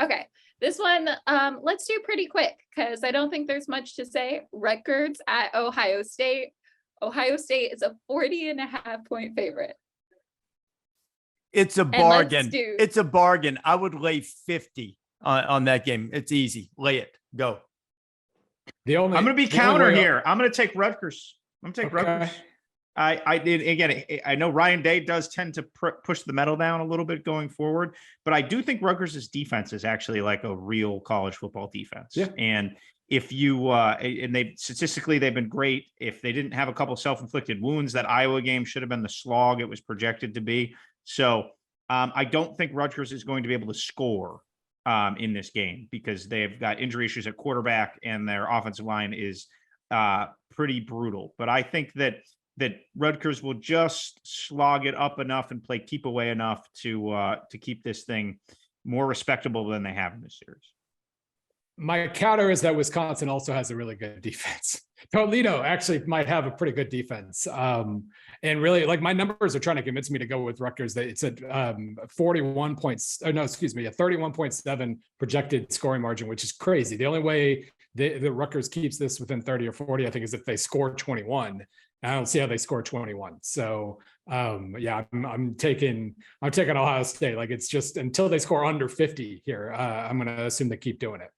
Okay, this one, let's do pretty quick because I don't think there's much to say. Rutgers at Ohio State. Ohio State is a 40.5 point favorite. It's a bargain. It's a bargain. I would lay 50 on that game. It's easy. Lay it. Go. I'm going to be counter here. I'm going to take Rutgers. Rutgers. I did again. I know Ryan Day does tend to push the medal down a little bit going forward, but I do think Rutgers' defense is actually like a real college football defense. Yeah. And if you and they statistically they've been great. If they didn't have a couple self-inflicted wounds, that Iowa game should have been the slog it was projected to be. So I don't think Rutgers is going to be able to score in this game because they've got injury issues at quarterback and their offensive line is pretty brutal. But I think that Rutgers will just slog it up enough and play keep away enough to keep this thing more respectable than they have in this series. My counter is that Wisconsin also has a really good defense. Toledo actually might have a pretty good defense. And really, like, my numbers are trying to convince me to go with Rutgers. It's a 31.7 projected scoring margin, which is crazy. The only way the Rutgers keeps this within 30 or 40, I think, is if they score 21. I don't see how they score 21. So I'm taking Ohio State. Like, it's just until they score under 50 here, I'm going to assume they keep doing it.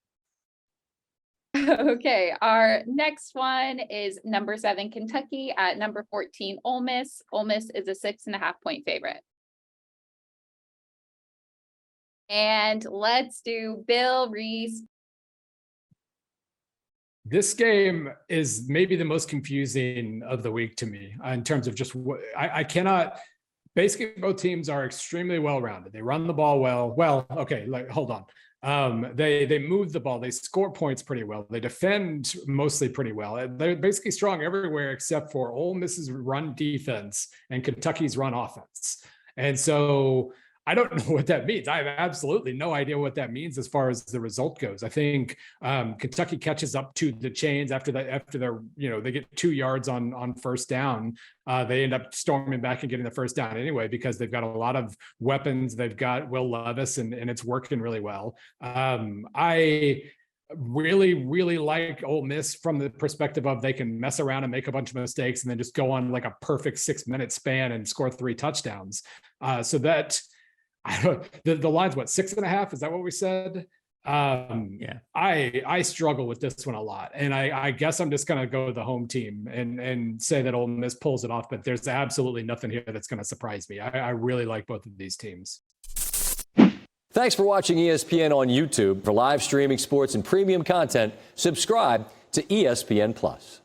Okay, our next one is number 7 Kentucky at number 14 Ole Miss. Ole Miss is a 6.5 point favorite. And let's do Bill Reese. This game is maybe the most confusing of the week to me in terms of just what I cannot. Basically, both teams are extremely well-rounded. They run the ball well. Okay, hold on. They move the ball. They score points pretty well. They defend mostly pretty well. They're basically strong everywhere except for Ole Miss's run defense and Kentucky's run offense. And so I don't know what that means. I have absolutely no idea what that means as far as the result goes. I think Kentucky catches up to the Chains after they're, they get 2 yards on first down. They end up storming back and getting the first down anyway, because they've got a lot of weapons. They've got Will Levis and it's working really well. I really, really like Ole Miss from the perspective of they can mess around and make a bunch of mistakes and then just go on like a perfect 6-minute span and score 3 touchdowns. So that, the line's what, 6.5? Is that what we said? Yeah. I struggle with this one a lot, and I guess I'm just going to go with the home team and say that Ole Miss pulls it off. But there's absolutely nothing here that's going to surprise me. I really like both of these teams. Thanks for watching ESPN on YouTube. For live streaming sports and premium content, subscribe to ESPN Plus.